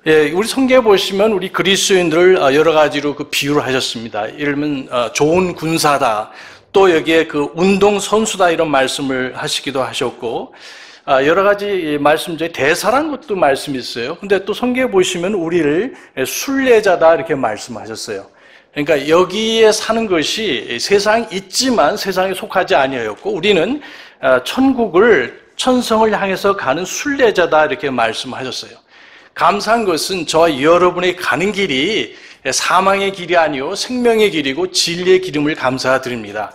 예, 우리 성경에 보시면 우리 그리스도인들을 여러 가지로 그 비유를 하셨습니다. 예를 들면 좋은 군사다, 또 여기에 그 운동 선수다 이런 말씀을 하시기도 하셨고, 여러 가지 말씀 중에 대사라는 것도 말씀이 있어요. 근데 또 성경에 보시면 우리를 순례자다 이렇게 말씀하셨어요. 그러니까 여기에 사는 것이 세상에 있지만 세상에 속하지 아니하였고, 우리는 천성을 향해서 가는 순례자다 이렇게 말씀하셨어요. 감사한 것은 저와 여러분의 가는 길이 사망의 길이 아니요 생명의 길이고 진리의 길임을 감사드립니다.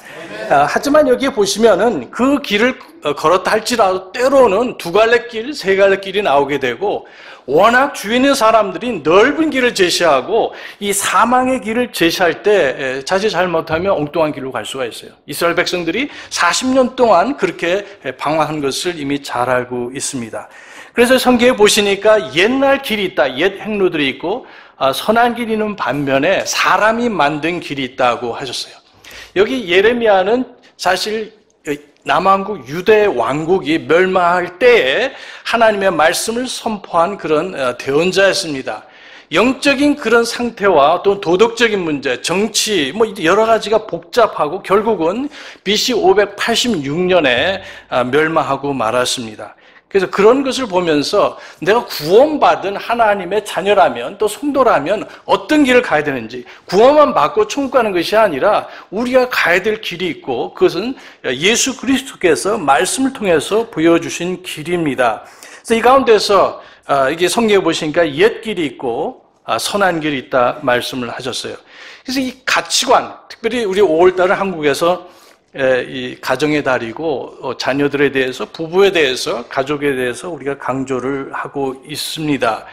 하지만 여기에 보시면은 그 길을 걸었다 할지라도 때로는 두 갈래 길, 세 갈래 길이 나오게 되고, 워낙 주위에 있는 사람들이 넓은 길을 제시하고 이 사망의 길을 제시할 때 자칫 잘못하면 엉뚱한 길로 갈 수가 있어요. 이스라엘 백성들이 40년 동안 그렇게 방황한 것을 이미 잘 알고 있습니다. 그래서 성경에 보시니까 옛날 길이 있다, 옛 행로들이 있고 선한 길이 있는 반면에 사람이 만든 길이 있다고 하셨어요. 여기 예레미야는 사실 남왕국 유대 왕국이 멸망할 때에 하나님의 말씀을 선포한 그런 대언자였습니다. 영적인 그런 상태와 또 도덕적인 문제, 정치, 여러 가지가 복잡하고 결국은 BC 586년에 멸망하고 말았습니다. 그래서 그런 것을 보면서 내가 구원받은 하나님의 자녀라면, 또 성도라면 어떤 길을 가야 되는지, 구원만 받고 천국 가는 것이 아니라 우리가 가야 될 길이 있고, 그것은 예수 그리스도께서 말씀을 통해서 보여주신 길입니다. 그래서 이 가운데서 이게 성경에 보시니까 옛 길이 있고 선한 길이 있다 말씀을 하셨어요. 그래서 이 가치관, 특별히 우리 5월달은 한국에서 이 가정의 달이고 자녀들에 대해서, 부부에 대해서, 가족에 대해서 우리가 강조를 하고 있습니다.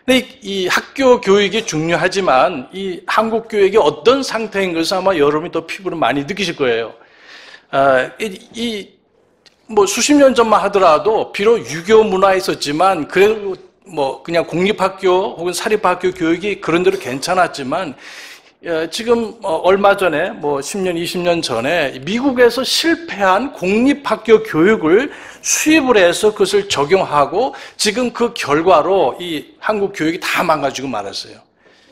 근데 이 학교 교육이 중요하지만 이 한국 교육이 어떤 상태인 것을 아마 여러분이 더 피부로 많이 느끼실 거예요. 수십 년 전만 하더라도 비록 유교 문화가 있었지만 그래도 그냥 공립학교 혹은 사립학교 교육이 그런대로 괜찮았지만, 지금 얼마 전에 10년, 20년 전에 미국에서 실패한 공립학교 교육을 수입을 해서 그것을 적용하고 지금 그 결과로 이 한국 교육이 다 망가지고 말았어요.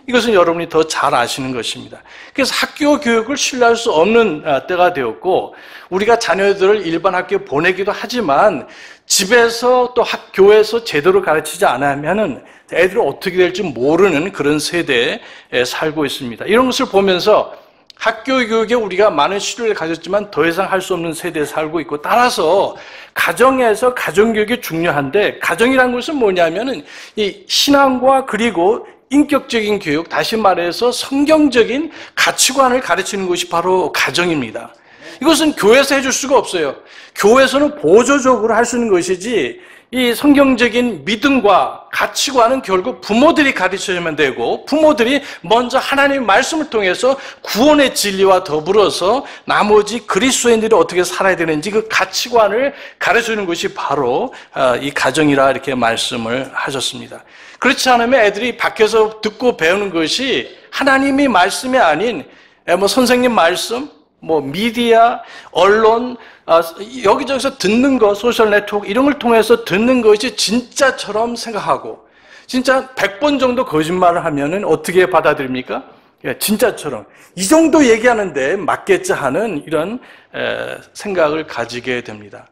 이것은 여러분이 더 잘 아시는 것입니다. 그래서 학교 교육을 신뢰할 수 없는 때가 되었고, 우리가 자녀들을 일반 학교에 보내기도 하지만 집에서 또 학교에서 제대로 가르치지 않으면은 애들이 어떻게 될지 모르는 그런 세대에 살고 있습니다. 이런 것을 보면서 학교 교육에 우리가 많은 신뢰를 가졌지만 더 이상 할 수 없는 세대에 살고 있고, 따라서 가정에서 가정교육이 중요한데, 가정이라는 것은 뭐냐면은 이 신앙과 그리고 인격적인 교육, 다시 말해서 성경적인 가치관을 가르치는 것이 바로 가정입니다. 이것은 교회에서 해줄 수가 없어요. 교회에서는 보조적으로 할 수 있는 것이지, 이 성경적인 믿음과 가치관은 결국 부모들이 가르쳐야만 되고, 부모들이 먼저 하나님의 말씀을 통해서 구원의 진리와 더불어서 나머지 그리스도인들이 어떻게 살아야 되는지 그 가치관을 가르쳐주는 것이 바로 이 가정이라 이렇게 말씀을 하셨습니다. 그렇지 않으면 애들이 밖에서 듣고 배우는 것이 하나님의 말씀이 아닌 선생님 말씀, 미디어, 언론, 여기저기서 듣는 것, 소셜 네트워크 이런 걸 통해서 듣는 것이 진짜처럼 생각하고, 진짜 100번 정도 거짓말을 하면은 어떻게 받아들입니까? 진짜처럼. 이 정도 얘기하는데 맞겠지 하는 이런 생각을 가지게 됩니다.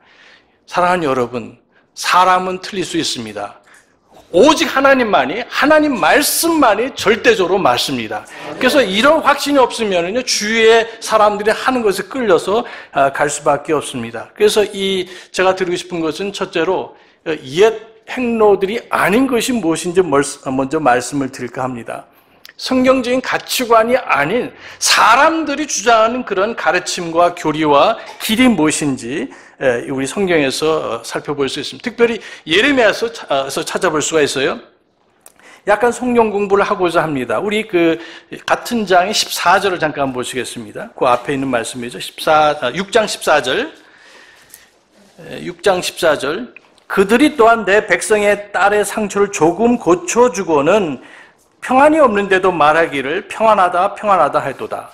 사랑하는 여러분, 사람은 틀릴 수 있습니다. 오직 하나님만이, 하나님 말씀만이 절대적으로 맞습니다. 그래서 이런 확신이 없으면요, 주위에 사람들이 하는 것에 끌려서 갈 수밖에 없습니다. 그래서 제가 드리고 싶은 것은 첫째로 옛 행로들이 아닌 것이 무엇인지 먼저 말씀을 드릴까 합니다. 성경적인 가치관이 아닌 사람들이 주장하는 그런 가르침과 교리와 길이 무엇인지 우리 성경에서 살펴볼 수 있습니다. 특별히 예레미야에서 찾아볼 수가 있어요. 약간 성경 공부를 하고자 합니다. 우리 같은 장의 14절을 잠깐 보시겠습니다. 그 앞에 있는 말씀이죠. 6장 14절. 6장 14절. 그들이 또한 내 백성의 딸의 상처를 조금 고쳐주고는 평안이 없는데도 말하기를 평안하다 평안하다 하도다.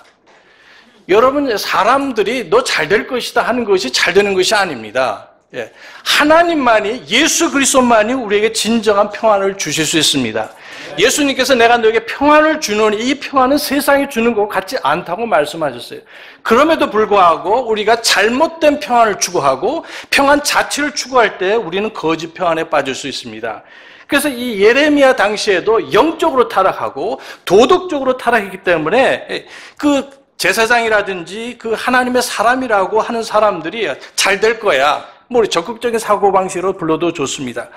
여러분, 사람들이 너 잘 될 것이다 하는 것이 잘 되는 것이 아닙니다. 예, 하나님만이, 예수 그리스도만이 우리에게 진정한 평안을 주실 수 있습니다. 예수님께서 내가 너에게 평안을 주노니 이 평안은 세상이 주는 것 같지 않다고 말씀하셨어요. 그럼에도 불구하고 우리가 잘못된 평안을 추구하고 평안 자체를 추구할 때 우리는 거짓 평안에 빠질 수 있습니다. 그래서 이 예레미야 당시에도 영적으로 타락하고 도덕적으로 타락했기 때문에 그 제사장이라든지 그 하나님의 사람이라고 하는 사람들이 잘 될 거야, 뭐 적극적인 사고방식으로 불러도 좋습니다.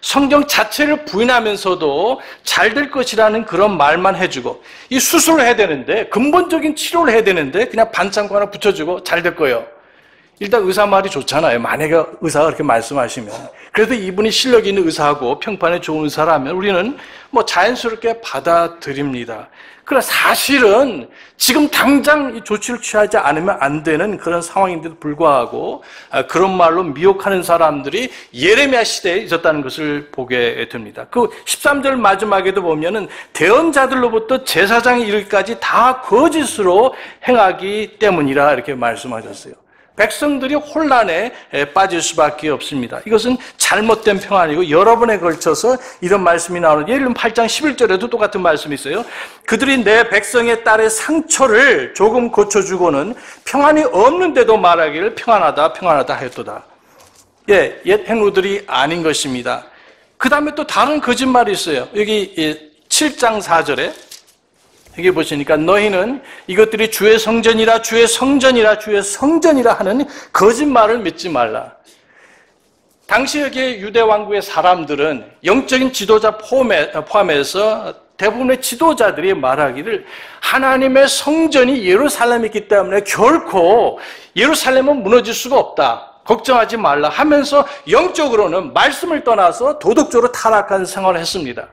성경 자체를 부인하면서도 잘 될 것이라는 그런 말만 해주고, 이 수술을 해야 되는데, 근본적인 치료를 해야 되는데 그냥 반창고 하나 붙여주고 잘 될 거예요. 일단 의사 말이 좋잖아요. 만약에 의사가 그렇게 말씀하시면. 그래도 이분이 실력 있는 의사하고 평판에 좋은 의사라면 우리는 뭐 자연스럽게 받아들입니다. 그러나 사실은 지금 당장 이 조치를 취하지 않으면 안 되는 그런 상황인데도 불구하고 그런 말로 미혹하는 사람들이 예레미야 시대에 있었다는 것을 보게 됩니다. 그 13절 마지막에도 보면은 대언자들로부터 제사장이 이르기까지 다 거짓으로 행하기 때문이라 이렇게 말씀하셨어요. 백성들이 혼란에 빠질 수밖에 없습니다. 이것은 잘못된 평안이고 여러 번에 걸쳐서 이런 말씀이 나오는, 예를 들면 8장 11절에도 똑같은 말씀이 있어요. 그들이 내 백성의 딸의 상처를 조금 고쳐주고는 평안이 없는데도 말하기를 평안하다 평안하다 하였도다. 예, 옛 행로들이 아닌 것입니다. 그 다음에 또 다른 거짓말이 있어요. 여기 7장 4절에 여기 보시니까 너희는 이것들이 주의 성전이라 주의 성전이라 주의 성전이라 하는 거짓말을 믿지 말라. 당시 여기 유대 왕국의 사람들은 영적인 지도자 포함해서 대부분의 지도자들이 말하기를 하나님의 성전이 예루살렘에 있기 때문에 결코 예루살렘은 무너질 수가 없다, 걱정하지 말라 하면서 영적으로는 말씀을 떠나서 도덕적으로 타락한 생활을 했습니다.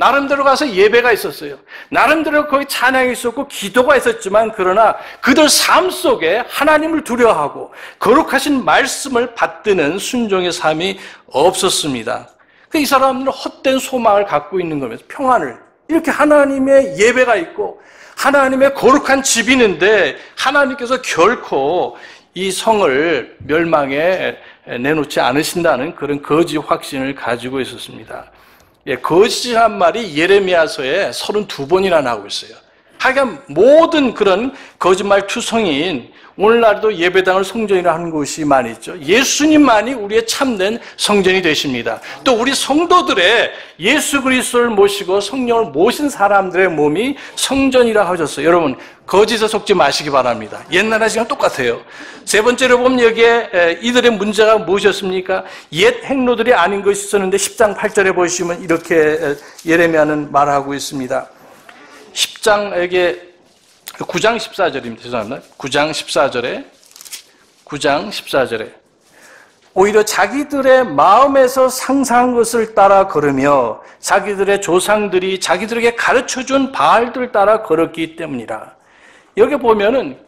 나름대로 가서 예배가 있었어요. 나름대로 거기 찬양이 있었고 기도가 있었지만, 그러나 그들 삶 속에 하나님을 두려워하고 거룩하신 말씀을 받드는 순종의 삶이 없었습니다. 이 사람들은 헛된 소망을 갖고 있는 거면서 평안을, 이렇게 하나님의 예배가 있고 하나님의 거룩한 집이 있는데 하나님께서 결코 이 성을 멸망에 내놓지 않으신다는 그런 거짓 확신을 가지고 있었습니다. 예, 거짓이란 말이 예레미야서에 32번이나 나오고 있어요. 하여간 모든 그런 거짓말 투성이인, 오늘날도 예배당을 성전이라 하는 곳이 많이 있죠. 예수님만이 우리의 참된 성전이 되십니다. 또 우리 성도들의 예수 그리스도를 모시고 성령을 모신 사람들의 몸이 성전이라 하셨어요. 여러분, 거짓에 속지 마시기 바랍니다. 옛날 하시랑 똑같아요. 세 번째로 보면 여기에 이들의 문제가 무엇이었습니까? 옛 행로들이 아닌 것이 있었는데 10장 8절에 보시면 이렇게 예레미야는 말하고 있습니다. 10장에게 9장 14절입니다. 죄송합니다. 9장 14절에 오히려 자기들의 마음에서 상상한 것을 따라 걸으며 자기들의 조상들이 자기들에게 가르쳐준 바알들 따라 걸었기 때문이라. 여기 보면은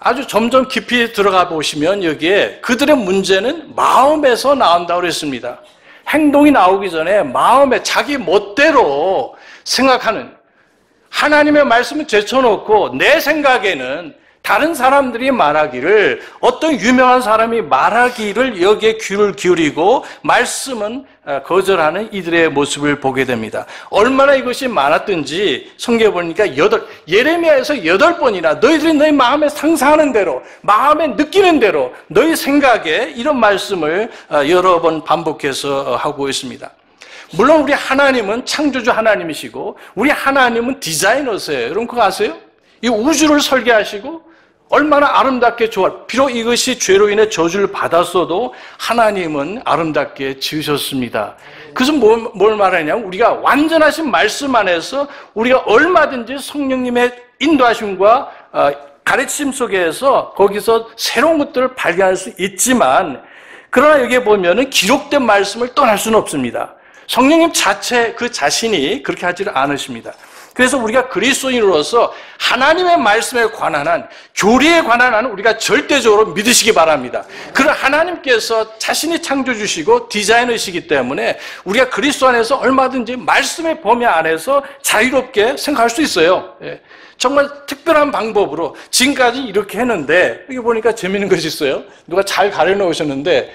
아주 점점 깊이 들어가 보시면 여기에 그들의 문제는 마음에서 나온다고 그랬습니다. 행동이 나오기 전에 마음에 자기 멋대로 생각하는, 하나님의 말씀을 제쳐놓고 내 생각에는 다른 사람들이 말하기를, 어떤 유명한 사람이 말하기를 여기에 귀를 기울이고 말씀은 거절하는 이들의 모습을 보게 됩니다. 얼마나 이것이 많았든지 성경에 보니까 예레미야에서 8번이나 너희들이 너희 마음에 상상하는 대로, 마음에 느끼는 대로, 너희 생각에 이런 말씀을 여러 번 반복해서 하고 있습니다. 물론 우리 하나님은 창조주 하나님이시고 우리 하나님은 디자이너세요. 여러분 그거 아세요? 이 우주를 설계하시고 얼마나 아름답게 비록 이것이 죄로 인해 저주를 받았어도 하나님은 아름답게 지으셨습니다. 그것은 뭘 말하냐면, 우리가 완전하신 말씀 안에서 우리가 얼마든지 성령님의 인도하심과 가르침 속에서 거기서 새로운 것들을 발견할 수 있지만, 그러나 여기에 보면은 기록된 말씀을 떠날 수는 없습니다. 성령님 자체 그 자신이 그렇게 하지를 않으십니다. 그래서 우리가 그리스도인으로서 하나님의 말씀에 관한 한, 교리에 관한 한 우리가 절대적으로 믿으시기 바랍니다. 그런 하나님께서 자신이 창조주시고 디자이너이시기 때문에 우리가 그리스도 안에서 얼마든지 말씀의 범위 안에서 자유롭게 생각할 수 있어요. 정말 특별한 방법으로 지금까지 이렇게 했는데, 여기 보니까 재밌는 것이 있어요. 누가 잘 가려놓으셨는데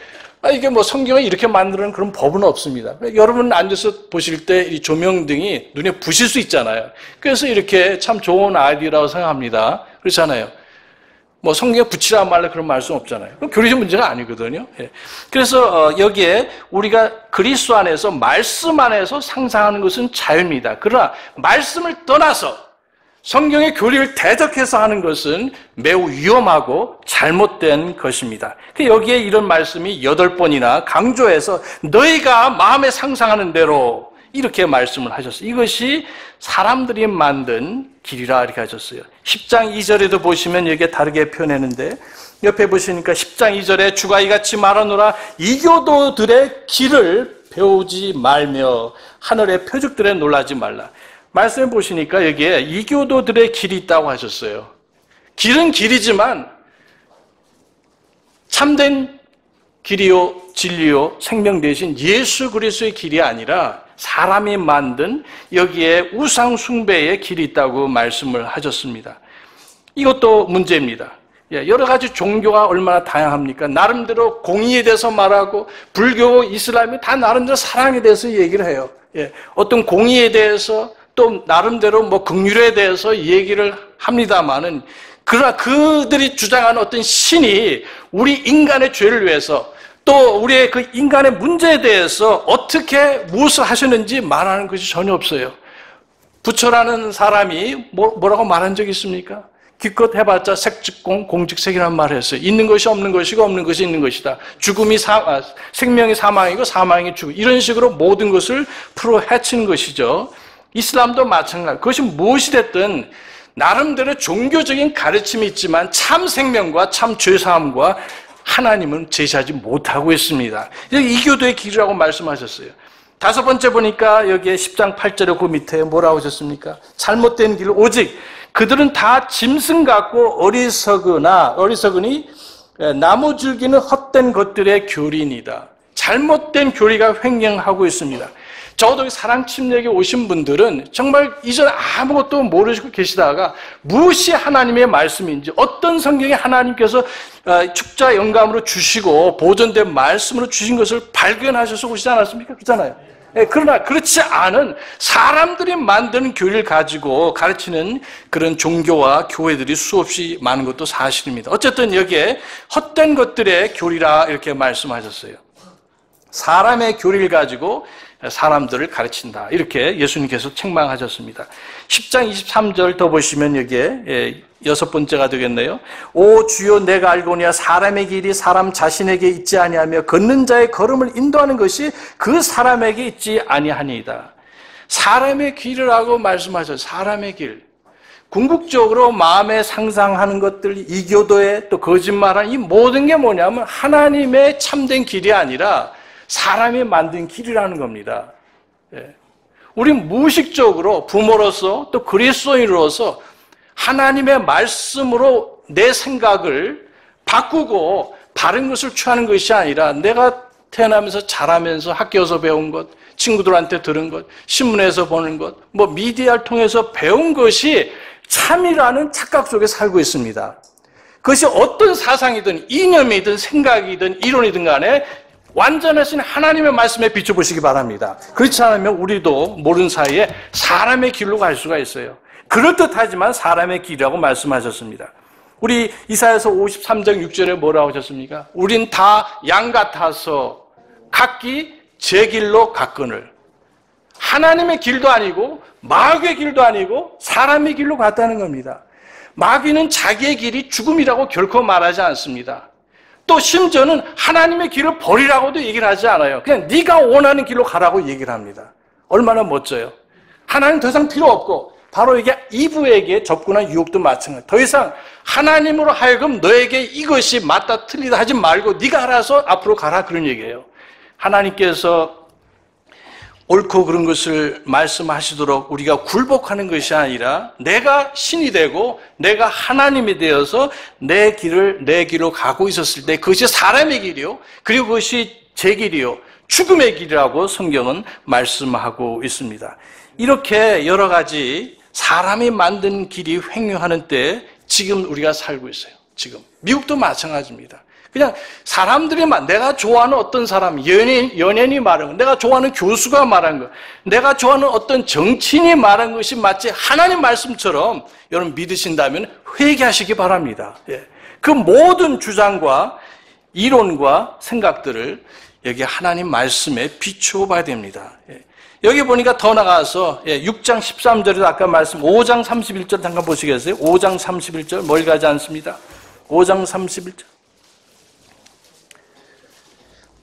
이게 뭐 성경에 이렇게 만드는 그런 법은 없습니다. 여러분 앉아서 보실 때 이 조명등이 눈에 부실 수 있잖아요. 그래서 이렇게 참 좋은 아이디어라고 생각합니다. 그렇잖아요. 뭐 성경에 붙이라 말라 그런 말씀 없잖아요. 그럼 교리적 문제가 아니거든요. 예. 그래서 여기에 우리가 그리스도 안에서 말씀 안에서 상상하는 것은 자유입니다. 그러나 말씀을 떠나서 성경의 교리를 대적해서 하는 것은 매우 위험하고 잘못된 것입니다. 여기에 이런 말씀이 8번이나 강조해서 너희가 마음에 상상하는 대로 이렇게 말씀을 하셨어요. 이것이 사람들이 만든 길이라 이렇게 하셨어요. 10장 2절에도 보시면 여기에 다르게 표현했는데 옆에 보시니까 10장 2절에 주가 이같이 말하노라 이교도들의 길을 배우지 말며 하늘의 표적들에 놀라지 말라. 말씀해 보시니까 여기에 이교도들의 길이 있다고 하셨어요. 길은 길이지만 참된 길이요 진리요 생명 대신 예수 그리스도의 길이 아니라 사람이 만든 여기에 우상 숭배의 길이 있다고 말씀을 하셨습니다. 이것도 문제입니다. 여러 가지 종교가 얼마나 다양합니까? 나름대로 공의에 대해서 말하고 불교, 이슬람이 다 나름대로 사랑에 대해서 얘기를 해요. 어떤 공의에 대해서 또 나름대로 뭐 긍휼에 대해서 얘기를 합니다만은 그러나 그들이 주장하는 어떤 신이 우리 인간의 죄를 위해서 또 우리의 그 인간의 문제에 대해서 어떻게 무엇을 하셨는지 말하는 것이 전혀 없어요. 부처라는 사람이 뭐라고 말한 적이 있습니까? 기껏 해봤자 색즉공, 공즉색이라는 말을 했어요. 있는 것이 없는 것이고 없는 것이 있는 것이다. 죽음이 생명이 사망이고 사망이 죽음. 이런 식으로 모든 것을 풀어 헤치는 것이죠. 이슬람도 마찬가지. 그것이 무엇이 됐든 나름대로 종교적인 가르침이 있지만 참 생명과 참 죄사함과 하나님은 제시하지 못하고 있습니다. 이교도의 길이라고 말씀하셨어요. 5번째 보니까 여기에 10장 8절에 그 밑에 뭐라고 하셨습니까? 잘못된 길 오직 그들은 다 짐승 같고 어리석으니 나무 줄기는 헛된 것들의 교리이다. 잘못된 교리가 횡행하고 있습니다. 적어도 사랑 침략에 오신 분들은 정말 이전 아무것도 모르시고 계시다가 무엇이 하나님의 말씀인지 어떤 성경에 하나님께서 축자 영감으로 주시고 보존된 말씀으로 주신 것을 발견하셔서 오시지 않았습니까? 그렇잖아요. 그러나 그렇지 않은 사람들이 만드는 교리를 가지고 가르치는 그런 종교와 교회들이 수없이 많은 것도 사실입니다. 어쨌든 여기에 헛된 것들의 교리라 이렇게 말씀하셨어요. 사람의 교리를 가지고 사람들을 가르친다. 이렇게 예수님께서 책망하셨습니다. 10장 23절 더 보시면 여기에 6번째가 되겠네요. 오 주여 내가 알거니와 사람의 길이 사람 자신에게 있지 아니하며 걷는 자의 걸음을 인도하는 것이 그 사람에게 있지 아니하니이다. 사람의 길이라고 말씀하셨어요. 사람의 길. 궁극적으로 마음에 상상하는 것들, 이교도에 또 거짓말하는 이 모든 게 뭐냐면 하나님의 참된 길이 아니라 사람이 만든 길이라는 겁니다. 우리 무의식적으로 부모로서 또 그리스도인으로서 하나님의 말씀으로 내 생각을 바꾸고 바른 것을 취하는 것이 아니라 내가 태어나면서 자라면서 학교에서 배운 것, 친구들한테 들은 것, 신문에서 보는 것, 뭐 미디어를 통해서 배운 것이 참이라는 착각 속에 살고 있습니다. 그것이 어떤 사상이든 이념이든 생각이든 이론이든 간에 완전하신 하나님의 말씀에 비춰보시기 바랍니다. 그렇지 않으면 우리도 모르는 사이에 사람의 길로 갈 수가 있어요. 그럴듯하지만 사람의 길이라고 말씀하셨습니다. 우리 이사야서 53장 6절에 뭐라고 하셨습니까? 우린 다 양 같아서 각기 제 길로 갔거늘. 하나님의 길도 아니고 마귀의 길도 아니고 사람의 길로 갔다는 겁니다. 마귀는 자기의 길이 죽음이라고 결코 말하지 않습니다. 또 심지어는 하나님의 길을 버리라고도 얘기를 하지 않아요. 그냥 네가 원하는 길로 가라고 얘기를 합니다. 얼마나 멋져요. 하나님 더 이상 필요 없고 바로 이게 이브에게 접근한 유혹도 마찬가지. 더 이상 하나님으로 하여금 너에게 이것이 맞다 틀리다 하지 말고 네가 알아서 앞으로 가라 그런 얘기예요. 하나님께서 옳고 그런 것을 말씀하시도록 우리가 굴복하는 것이 아니라 내가 신이 되고 내가 하나님이 되어서 내 길로 가고 있었을 때 그것이 사람의 길이요. 그리고 그것이 제 길이요. 죽음의 길이라고 성경은 말씀하고 있습니다. 이렇게 여러 가지 사람이 만든 길이 횡행하는 때 지금 우리가 살고 있어요. 지금. 미국도 마찬가지입니다. 그냥 사람들이 내가 좋아하는 어떤 사람, 연예인이 말한 거, 내가 좋아하는 교수가 말한 거, 내가 좋아하는 어떤 정치인이 말한 것이 마치 하나님 말씀처럼 여러분 믿으신다면 회개하시기 바랍니다. 예. 그 모든 주장과 이론과 생각들을 여기 하나님 말씀에 비추어 봐야 됩니다. 예. 여기 보니까 더 나가서 6장 13절에도 아까 말씀 5장 31절 잠깐 보시겠어요? 5장 31절 멀리 가지 않습니다. 5장 31절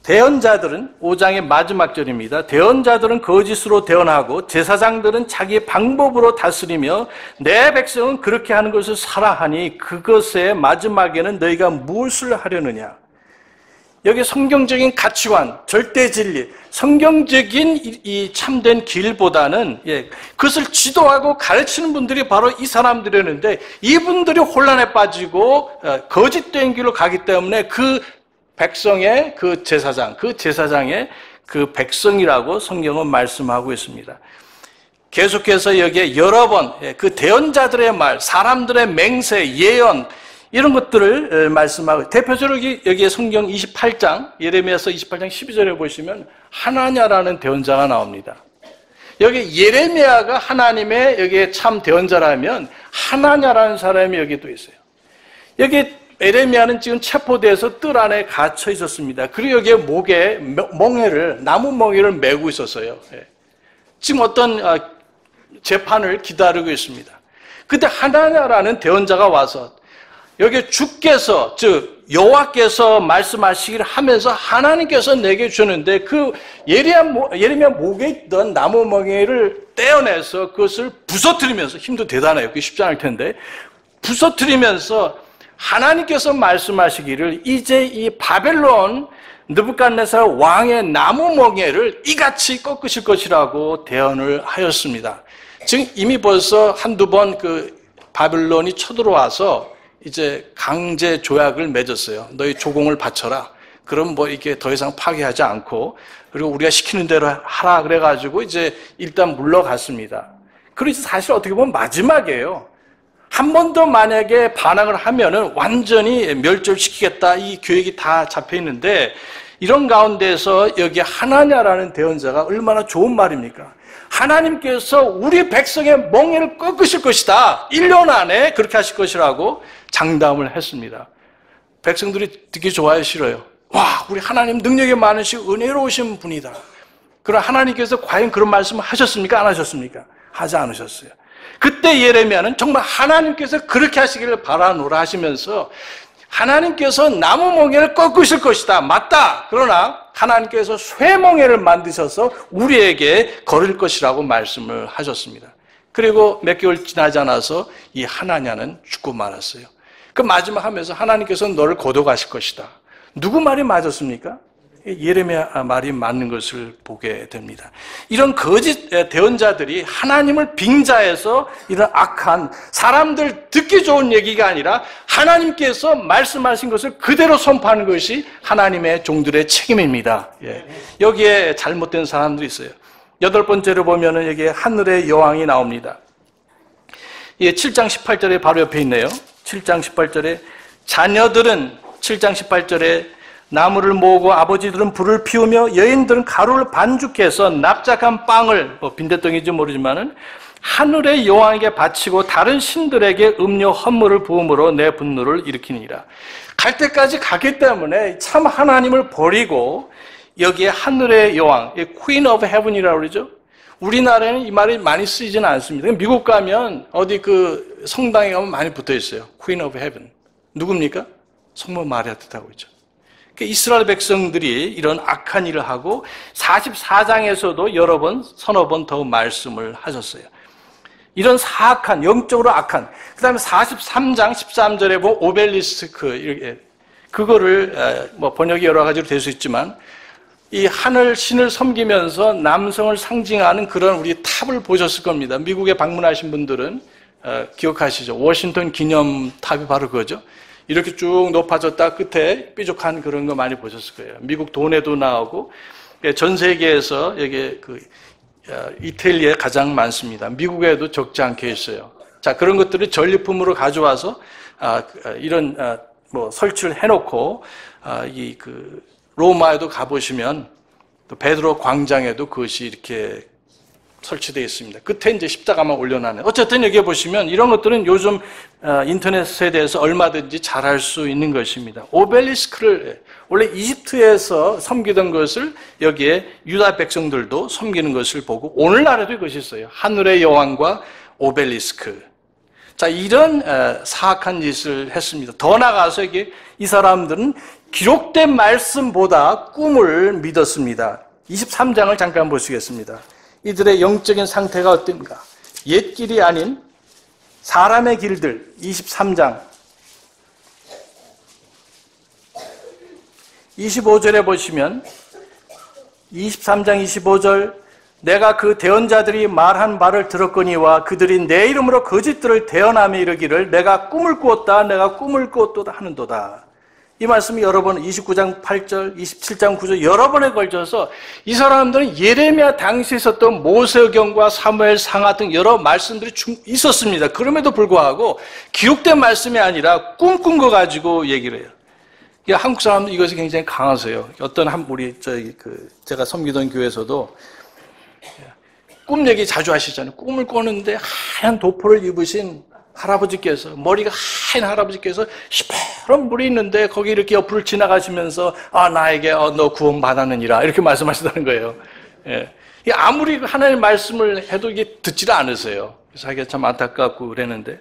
대언자들은 5장의 마지막 절입니다. 대언자들은 거짓으로 대언하고 제사장들은 자기 방법으로 다스리며 내 백성은 그렇게 하는 것을 사랑하니 그것의 마지막에는 너희가 무엇을 하려느냐. 여기 성경적인 가치관, 절대 진리, 성경적인 이 참된 길보다는 그것을 지도하고 가르치는 분들이 바로 이 사람들이었는데 이분들이 혼란에 빠지고 거짓된 길로 가기 때문에 그 백성의 그 제사장의 그 백성이라고 성경은 말씀하고 있습니다. 계속해서 여기에 여러 번 그 대언자들의 말, 사람들의 맹세, 예언 이런 것들을 말씀하고 대표적으로 여기에 성경 28장 예레미야서 28장 12절에 보시면 하나냐라는 대언자가 나옵니다. 여기 예레미야가 하나님의 여기에 참 대언자라면 하나냐라는 사람이 여기 또 있어요. 여기 예레미야는 지금 체포돼서 뜰 안에 갇혀 있었습니다. 그리고 여기에 목에 나무 멍에를 메고 있었어요. 지금 어떤 재판을 기다리고 있습니다. 그때 하나냐라는 대언자가 와서 여기 주께서 즉 여호와께서 말씀하시기를 하면서 하나님께서 내게 주셨는데 그 예레미야 목에 있던 나무 멍에를 떼어내서 그것을 부서뜨리면서 힘도 대단해요. 그게 쉽지 않을 텐데 부서뜨리면서 하나님께서 말씀하시기를 이제 이 바벨론 느부갓네살 왕의 나무 멍에를 이같이 꺾으실 것이라고 대언을 하였습니다. 지금 이미 벌써 한두 번 그 바벨론이 쳐들어와서 이제 강제 조약을 맺었어요. 너희 조공을 바쳐라. 그럼 뭐 이게 더 이상 파괴하지 않고 그리고 우리가 시키는 대로 하라 그래가지고 이제 일단 물러갔습니다. 그리고 사실 어떻게 보면 마지막이에요. 한 번 더 만약에 반항을 하면은 완전히 멸절시키겠다 이 계획이 다 잡혀 있는데 이런 가운데서 여기 하나냐라는 대언자가 얼마나 좋은 말입니까? 하나님께서 우리 백성의 멍에를 꺾으실 것이다. 1년 안에 그렇게 하실 것이라고 장담을 했습니다. 백성들이 듣기 좋아요, 싫어요? 와, 우리 하나님 능력이 많으시고 은혜로우신 분이다. 그럼 하나님께서 과연 그런 말씀을 하셨습니까? 안 하셨습니까? 하지 않으셨어요. 그때 예레미야는 정말 하나님께서 그렇게 하시기를 바라노라 하시면서 하나님께서 나무 멍에를 꺾으실 것이다. 맞다. 그러나 하나님께서 쇠멍에를 만드셔서 우리에게 거릴 것이라고 말씀을 하셨습니다. 그리고 몇 개월 지나지 않아서 이 하나냐는 죽고 말았어요. 그 마지막 하면서 하나님께서 너를 거둬가실 것이다. 누구 말이 맞았습니까? 예레미야 말이 맞는 것을 보게 됩니다. 이런 거짓 대언자들이 하나님을 빙자해서 이런 악한 사람들 듣기 좋은 얘기가 아니라 하나님께서 말씀하신 것을 그대로 선포하는 것이 하나님의 종들의 책임입니다. 여기에 잘못된 사람들이 있어요. 8번째로 보면은 여기에 하늘의 여왕이 나옵니다. 7장 18절에 바로 옆에 있네요. 7장 18절에 자녀들은 7장 18절에 나무를 모으고 아버지들은 불을 피우며 여인들은 가루를 반죽해서 납작한 빵을 빈대떡인지 모르지만은 하늘의 여왕에게 바치고 다른 신들에게 음료 헌물을 부음으로 내 분노를 일으키니라. 갈 때까지 가기 때문에 참 하나님을 버리고 여기에 하늘의 여왕, Queen of Heaven이라고 그러죠. 우리나라에는 이 말이 많이 쓰이지는 않습니다. 미국 가면 어디 그 성당에 가면 많이 붙어 있어요. Queen of Heaven. 누굽니까? 성모 마리아 뜻하고 있죠. 이스라엘 백성들이 이런 악한 일을 하고 44장에서도 여러 번, 서너 번 더 말씀을 하셨어요. 이런 사악한, 영적으로 악한, 그 다음에 43장 13절에 보면 오벨리스크, 이렇게, 그거를, 번역이 여러 가지로 될 수 있지만, 이 하늘 신을 섬기면서 남성을 상징하는 그런 우리 탑을 보셨을 겁니다. 미국에 방문하신 분들은 기억하시죠? 워싱턴 기념탑이 바로 그거죠. 이렇게 쭉 높아졌다 끝에 뾰족한 그런 거 많이 보셨을 거예요. 미국 돈에도 나오고 전 세계에서 여기 이태리에 가장 많습니다. 미국에도 적지 않게 있어요. 자, 그런 것들을 전리품으로 가져와서 이런 뭐 설치를 해놓고 로마에도 가보시면 또 베드로 광장에도 그것이 이렇게 설치되어 있습니다. 끝에 이제 십자가만 올려놔요. 어쨌든 여기 보시면 이런 것들은 요즘 인터넷 세대에서 얼마든지 잘할 수 있는 것입니다. 오벨리스크를 원래 이집트에서 섬기던 것을 여기에 유다 백성들도 섬기는 것을 보고 오늘날에도 이것이 있어요. 하늘의 여왕과 오벨리스크. 자, 이런 사악한 짓을 했습니다. 더 나아가서 이 사람들은 기록된 말씀보다 꿈을 믿었습니다. 23장을 잠깐 보시겠습니다. 이들의 영적인 상태가 어떤가? 옛 길이 아닌 사람의 길들. 23장 25절에 보시면 23장 25절 내가 그 대언자들이 말한 말을 들었거니와 그들이 내 이름으로 거짓들을 대언하며 이르기를 내가 꿈을 꾸었다 내가 꿈을 꾸었도다 하는도다. 이 말씀이 여러 번 29장 8절, 27장 9절 여러 번에 걸쳐서 이 사람들은 예레미야 당시에 있었던 모세경과 사무엘상 같은 여러 말씀들이 있었습니다. 그럼에도 불구하고 기록된 말씀이 아니라 꿈꾼 거 가지고 얘기를 해요. 한국 사람들 이것이 굉장히 강하세요. 어떤 제가 섬기던 교회에서도 꿈 얘기 자주 하시잖아요. 꿈을 꿨는데 하얀 도포를 입으신 할아버지께서, 머리가 하얀 할아버지께서 시퍼런 물이 있는데 거기 이렇게 옆을 지나가시면서 나에게 너 구원 받았느니라 이렇게 말씀하시다는 거예요. 예. 아무리 하나님의 말씀을 해도 이게 듣지를 않으세요. 그래서 하기가 참 안타깝고 그랬는데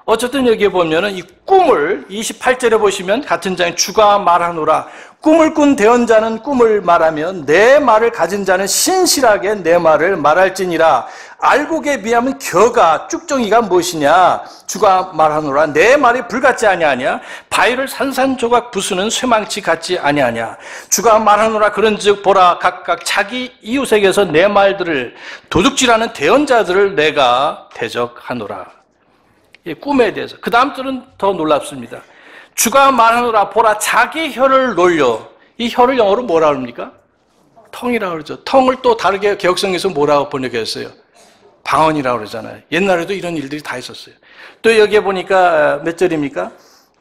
어쨌든 여기에 보면은 이 꿈을 28절에 보시면 같은 장에 주가 말하노라 꿈을 꾼 대언자는 꿈을 말하며 내 말을 가진 자는 신실하게 내 말을 말할지니라 알곡에 비하면 겨가 쭉정이가 무엇이냐 주가 말하노라 내 말이 불같지 아니하냐 바위를 산산조각 부수는 쇠망치 같지 아니하냐 주가 말하노라 그런즉 보라 각각 자기 이웃에게서 내 말들을 도둑질하는 대언자들을 내가 대적하노라. 꿈에 대해서. 그 다음 줄은 더 놀랍습니다. 주가 말하노라 보라 자기 혀를 놀려. 이 혀를 영어로 뭐라 합니까? 텅이라고 그러죠. 텅을 또 다르게 개혁성에서 뭐라고 번역했어요? 방언이라고 그러잖아요. 옛날에도 이런 일들이 다 있었어요. 또 여기에 보니까 몇 절입니까?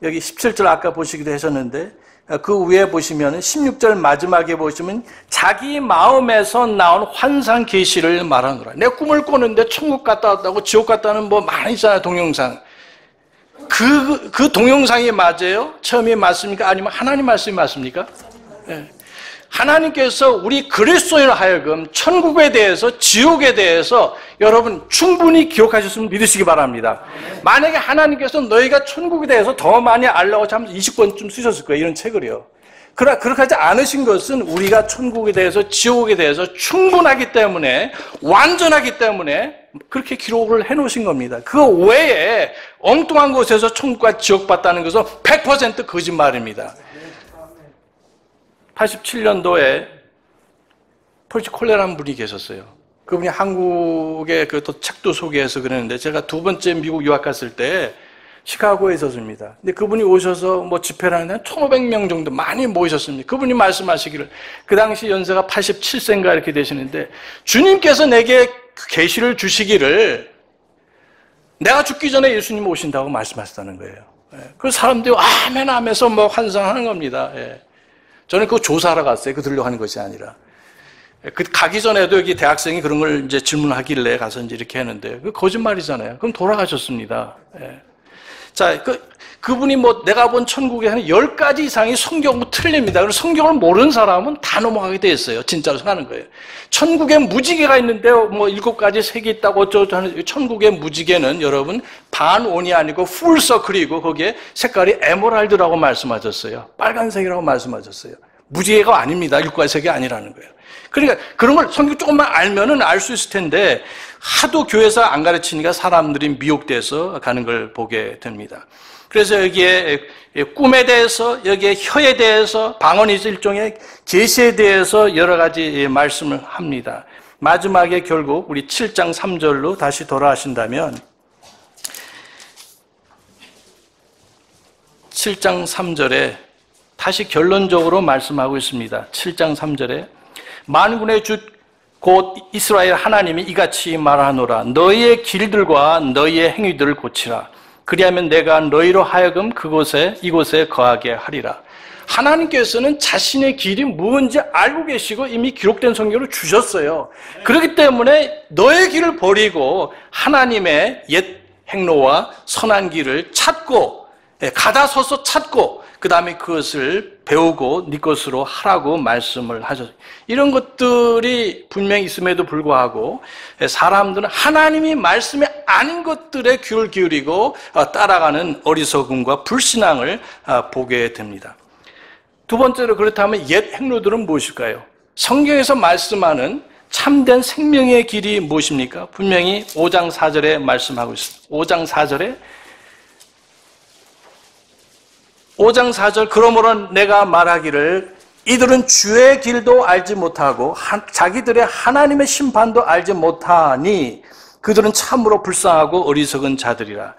여기 17절 아까 보시기도 하셨는데 그 위에 보시면 16절 마지막에 보시면 자기 마음에서 나온 환상 계시를 말하노라. 내 꿈을 꾸는데 천국 갔다 왔다고 지옥 갔다는 뭐 많이 있잖아요. 동영상. 그 동영상이 맞아요? 처음이 맞습니까? 아니면 하나님 말씀이 맞습니까? 네. 하나님께서 우리 그리스도인을 하여금 천국에 대해서 지옥에 대해서 여러분 충분히 기록하셨으면 믿으시기 바랍니다. 만약에 하나님께서 너희가 천국에 대해서 더 많이 알려고 하면 20권쯤 쓰셨을 거예요. 이런 책을요. 그러나 그렇게 하지 않으신 것은 우리가 천국에 대해서 지옥에 대해서 충분하기 때문에 완전하기 때문에 그렇게 기록을 해놓으신 겁니다. 그 외에 엉뚱한 곳에서 천국과 지옥 봤다는 것은 100% 거짓말입니다. 87년도에 폴치 콜레라는 분이 계셨어요. 그분이 한국의 또 책도 소개해서 그랬는데 제가 두 번째 미국 유학 갔을 때 시카고에 있었습니다. 근데 그분이 오셔서 뭐 집회를 하는데 한 1,500명 정도 많이 모이셨습니다. 그분이 말씀하시기를 그 당시 연세가 87세인가 이렇게 되시는데 주님께서 내게 계시를 주시기를 내가 죽기 전에 예수님 오신다고 말씀하셨다는 거예요. 그래서 사람들이 아멘 하면서 뭐 환상하는 겁니다. 저는 그거 조사하러 갔어요. 그 들으려고 하는 것이 아니라. 그 가기 전에도 여기 대학생이 그런 걸 이제 질문하길래 가서 이제 이렇게 했는데, 그 거짓말이잖아요. 그럼 돌아가셨습니다. 자, 그분이 뭐 내가 본 천국에 한 10가지 이상이 성경과 틀립니다. 그래서 성경을 모르는 사람은 다 넘어가게 돼 있어요. 진짜로 생각하는 거예요. 천국에 무지개가 있는데 뭐 7가지 색이 있다고 어쩌고 하는 천국의 무지개는 여러분 반온이 아니고 풀서클이고 거기에 색깔이 에메랄드라고 말씀하셨어요. 빨간색이라고 말씀하셨어요. 무지개가 아닙니다. 7가지 색이 아니라는 거예요. 그러니까 그런 걸 성경 조금만 알면은 알 수 있을 텐데 하도 교회에서 안 가르치니까 사람들이 미혹돼서 가는 걸 보게 됩니다. 그래서 여기에 꿈에 대해서, 여기에 혀에 대해서, 방언이 일종의 계시에 대해서 여러 가지 말씀을 합니다. 마지막에 결국 우리 7장 3절로 다시 돌아가신다면 7장 3절에 다시 결론적으로 말씀하고 있습니다. 7장 3절에 만군의 주 곧 이스라엘 하나님이 이같이 말하노라 너희의 길들과 너희의 행위들을 고치라 그리하면 내가 너희로 하여금 이곳에 거하게 하리라. 하나님께서는 자신의 길이 무엇인지 알고 계시고 이미 기록된 성경을 주셨어요. 그렇기 때문에 너의 길을 버리고 하나님의 옛 행로와 선한 길을 찾고, 가다서서 찾고, 그 다음에 그것을 배우고 네 것으로 하라고 말씀을 하셨어요. 이런 것들이 분명히 있음에도 불구하고 사람들은 하나님이 말씀이 아닌 것들에 귀를 기울이고 따라가는 어리석음과 불신앙을 보게 됩니다. 두 번째로, 그렇다면 옛 행로들은 무엇일까요? 성경에서 말씀하는 참된 생명의 길이 무엇입니까? 분명히 5장 4절에 말씀하고 있습니다. 5장 4절, 그러므로 내가 말하기를 이들은 주의 길도 알지 못하고 자기들의 하나님의 심판도 알지 못하니 그들은 참으로 불쌍하고 어리석은 자들이라.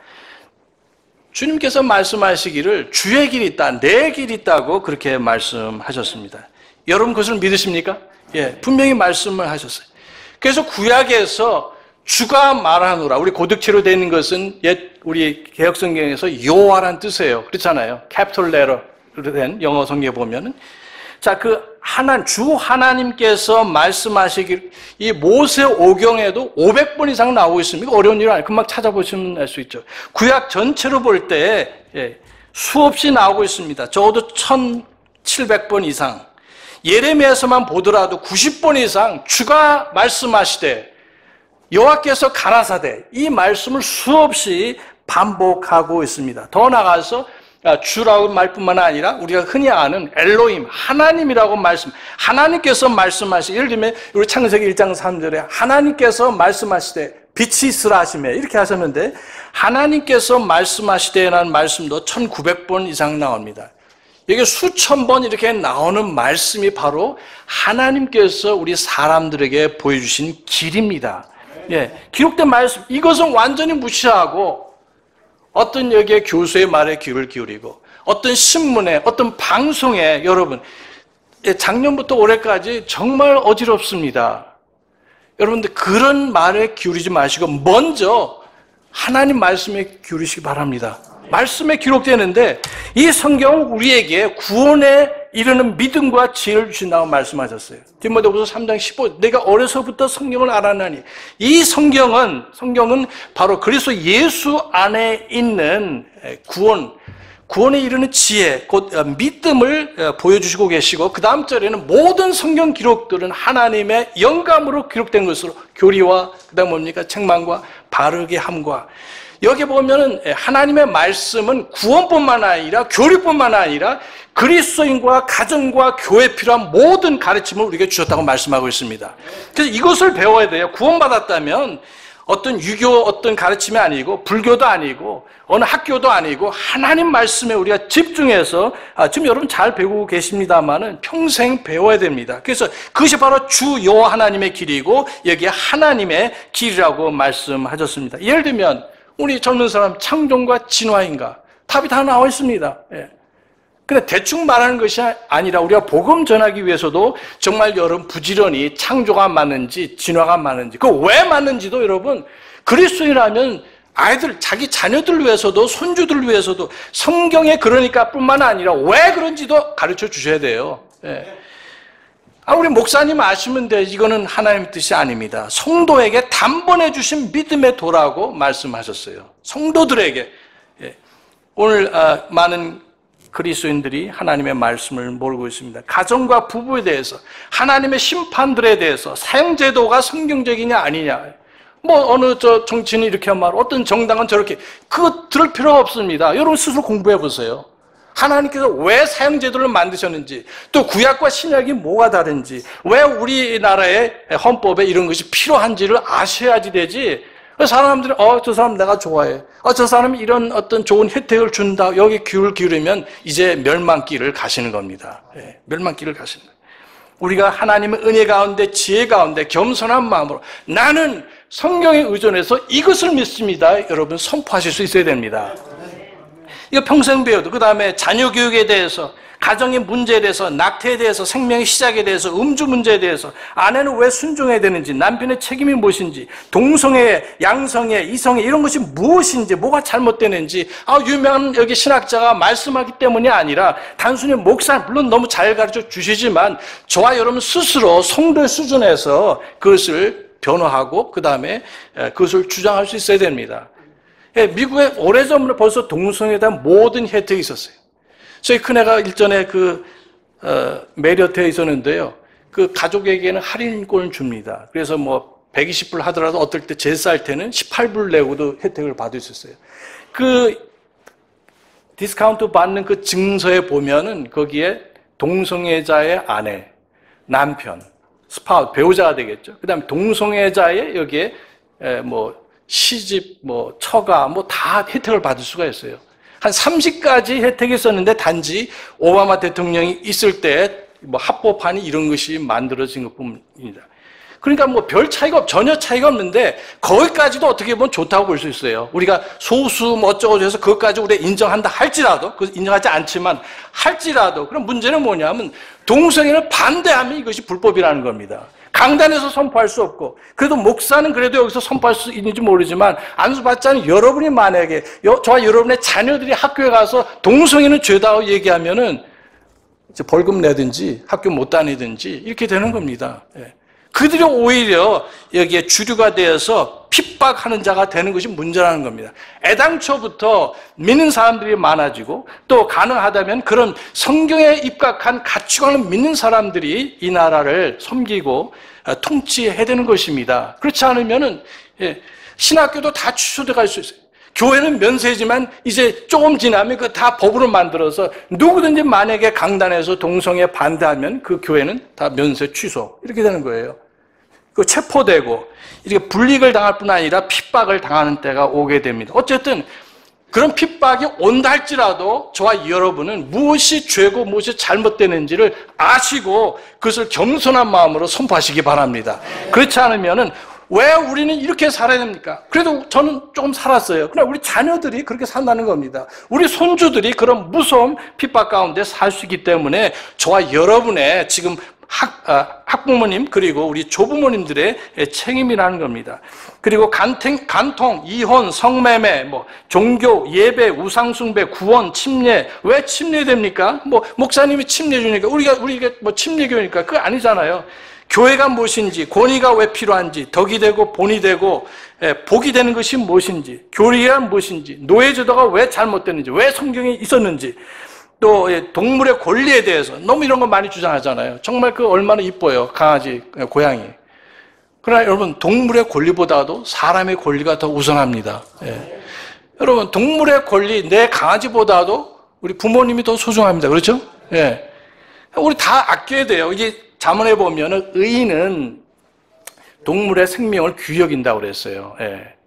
주님께서 말씀하시기를 주의 길이 있다, 내 길이 있다고 그렇게 말씀하셨습니다. 여러분 그것을 믿으십니까? 예, 분명히 말씀을 하셨어요. 그래서 구약에서 주가 말하노라, 우리 고득체로 되어 있는 것은 우리 개혁성경에서 여호와란 뜻이에요. 그렇잖아요. 캐피털 레터로 된 영어 성경에 보면은. 자, 주 하나님께서 말씀하시길, 이 모세오경에도 500번 이상 나오고 있습니다. 어려운 일 아니에요. 금방 찾아보시면 알 수 있죠. 구약 전체로 볼 때 수없이 나오고 있습니다. 적어도 1700번 이상. 예레미야서만 보더라도 90번 이상 주가 말씀하시되 여호와께서 가라사대, 이 말씀을 수없이 반복하고 있습니다. 더 나아가서 주라고 말뿐만 아니라 우리가 흔히 아는 엘로힘, 하나님이라고 하나님께서 말씀하시되, 예를 들면 우리 창세기 1장 3절에 하나님께서 말씀하시되 빛이 있으라 하시매, 이렇게 하셨는데 하나님께서 말씀하시되라는 말씀도 1900번 이상 나옵니다. 이게 수천 번 이렇게 나오는 말씀이 바로 하나님께서 우리 사람들에게 보여주신 길입니다. 예, 기록된 말씀, 이것은 완전히 무시하고 어떤 여기에 교수의 말에 귀를 기울이고 어떤 신문에, 어떤 방송에, 여러분 작년부터 올해까지 정말 어지럽습니다. 여러분들 그런 말에 기울이지 마시고 먼저 하나님 말씀에 기울이시기 바랍니다. 말씀에 기록되는데 이 성경은 우리에게 구원에 이르는 믿음과 지혜를 주신다고 말씀하셨어요. 디모데후서 3장 15, 내가 어려서부터 성경을 알았나니, 이 성경은 바로 그리스도 예수 안에 있는 구원에 이르는 지혜, 곧 믿음을 보여주시고 계시고, 그 다음 절에는 모든 성경 기록들은 하나님의 영감으로 기록된 것으로 교리와 그 다음 뭡니까? 책망과 바르게 함과, 여기 보면은 하나님의 말씀은 구원뿐만 아니라 교리뿐만 아니라 그리스도인과 가정과 교회에 필요한 모든 가르침을 우리에게 주셨다고 말씀하고 있습니다. 그래서 이것을 배워야 돼요. 구원받았다면 어떤 유교 어떤 가르침이 아니고 불교도 아니고 어느 학교도 아니고 하나님 말씀에 우리가 집중해서 지금 여러분 잘 배우고 계십니다만은 평생 배워야 됩니다. 그래서 그것이 바로 주 여호와 하나님의 길이고 여기에 하나님의 길이라고 말씀하셨습니다. 예를 들면 우리 젊은 사람 창조과 진화인가? 답이 다 나와 있습니다. 예. 근데 대충 말하는 것이 아니라 우리가 복음 전하기 위해서도 정말 여러분 부지런히 창조가 맞는지 진화가 맞는지, 그 왜 맞는지도 여러분 그리스도인이라면 아이들, 자기 자녀들 위해서도 손주들 위해서도 성경에 그러니까 뿐만 아니라 왜 그런지도 가르쳐 주셔야 돼요. 예. 우리 목사님 아시면 돼. 이거는 하나님의 뜻이 아닙니다. 성도에게 단번에 주신 믿음의 도라고 말씀하셨어요. 성도들에게. 예. 오늘 많은 그리스도인들이 하나님의 말씀을 모르고 있습니다. 가정과 부부에 대해서, 하나님의 심판들에 대해서 사형제도가 성경적이냐 아니냐, 어느 정치인이 이렇게 말하고 어떤 정당은 저렇게, 그거 들을 필요가 없습니다. 여러분 스스로 공부해 보세요. 하나님께서 왜 사형제도를 만드셨는지, 또 구약과 신약이 뭐가 다른지, 왜 우리나라의 헌법에 이런 것이 필요한지를 아셔야지 되지. 사람들이 저 사람 내가 좋아해, 저 사람이 이런 어떤 좋은 혜택을 준다, 여기 귀를 기울이면 이제 멸망길을 가시는 겁니다. 네, 멸망길을 가시는 거예요. 우리가 하나님의 은혜 가운데 지혜 가운데 겸손한 마음으로 나는 성경에 의존해서 이것을 믿습니다, 여러분 선포하실 수 있어야 됩니다. 이거 평생 배워도, 그 다음에 자녀 교육에 대해서 가정의 문제에 대해서, 낙태에 대해서, 생명의 시작에 대해서, 음주 문제에 대해서, 아내는 왜 순종해야 되는지, 남편의 책임이 무엇인지, 동성애, 양성애, 이성애 이런 것이 무엇인지, 뭐가 잘못되는지 유명한 여기 신학자가 말씀하기 때문이 아니라 단순히 목사, 물론 너무 잘 가르쳐 주시지만 저와 여러분 스스로 성도의 수준에서 그것을 변호하고 그 다음에 그것을 주장할 수 있어야 됩니다. 미국에 오래전부터 벌써 동성애에 대한 모든 혜택이 있었어요. 저희 큰애가 일전에 메리어트에 있었는데요. 그 가족에게는 할인권을 줍니다. 그래서 120불 하더라도 어떨 때 제사할 때는 18불 내고도 혜택을 받을 수 있어요. 그 디스카운트 받는 그 증서에 보면은 거기에 동성애자의 아내, 남편, 스파우스, 배우자가 되겠죠. 그 다음에 동성애자의 여기에 시집, 처가, 다 혜택을 받을 수가 있어요. 한 30가지 혜택이 있었는데 단지 오바마 대통령이 있을 때 합법안이 이런 것이 만들어진 것 뿐입니다. 그러니까 별 차이가 전혀 차이가 없는데 거기까지도 어떻게 보면 좋다고 볼 수 있어요. 우리가 소수 어쩌고 해서 그것까지 우리가 인정한다 할지라도, 인정하지 않지만 할지라도, 그럼 문제는 뭐냐면 동성애를 반대하면 이것이 불법이라는 겁니다. 강단에서 선포할 수 없고, 그래도 목사는 그래도 여기서 선포할 수 있는지 모르지만 안수받지 않은 여러분이 만약에 저와 여러분의 자녀들이 학교에 가서 동성애는 죄다고 얘기하면은 이제 벌금 내든지 학교 못 다니든지 이렇게 되는 겁니다. 그들이 오히려 여기에 주류가 되어서 핍박하는 자가 되는 것이 문제라는 겁니다. 애당초부터 믿는 사람들이 많아지고 또 가능하다면 그런 성경에 입각한 가치관을 믿는 사람들이 이 나라를 섬기고 통치해야 되는 것입니다. 그렇지 않으면은 신학교도 다 취소돼 갈 수 있어요. 교회는 면세지만 이제 조금 지나면 그 다 법으로 만들어서 누구든지 만약에 강단에서 동성애 반대하면 그 교회는 다 면세 취소 이렇게 되는 거예요. 그 체포되고 이렇게 불이익을 당할 뿐 아니라 핍박을 당하는 때가 오게 됩니다. 어쨌든 그런 핍박이 온다 할지라도 저와 여러분은 무엇이 죄고 무엇이 잘못되는지를 아시고 그것을 겸손한 마음으로 선포하시기 바랍니다. 그렇지 않으면은 왜 우리는 이렇게 살아야 됩니까? 그래도 저는 조금 살았어요. 그러나 우리 자녀들이 그렇게 산다는 겁니다. 우리 손주들이 그런 무서운 핍박 가운데 살 수 있기 때문에 저와 여러분의 지금 학부모님 그리고 우리 조부모님들의 책임이라는 겁니다. 그리고 간통, 이혼, 성매매, 종교, 예배, 우상숭배, 구원, 침례. 왜 침례됩니까? 목사님이 침례 주니까 우리가 침례교니까 그거 아니잖아요. 교회가 무엇인지, 권위가 왜 필요한지, 덕이 되고 본이 되고 복이 되는 것이 무엇인지, 교리가 무엇인지, 노예제도가 왜 잘못됐는지, 왜 성경에 있었는지, 또 동물의 권리에 대해서 너무 이런 거 많이 주장하잖아요. 정말 그 얼마나 이뻐요. 강아지, 고양이. 그러나 여러분 동물의 권리보다도 사람의 권리가 더 우선합니다. 여러분 동물의 권리, 내 강아지보다도 우리 부모님이 더 소중합니다. 그렇죠? 우리 다 아껴야 돼요. 이게 잠언에 보면은 의인은 동물의 생명을 귀히 여긴다고 그랬어요.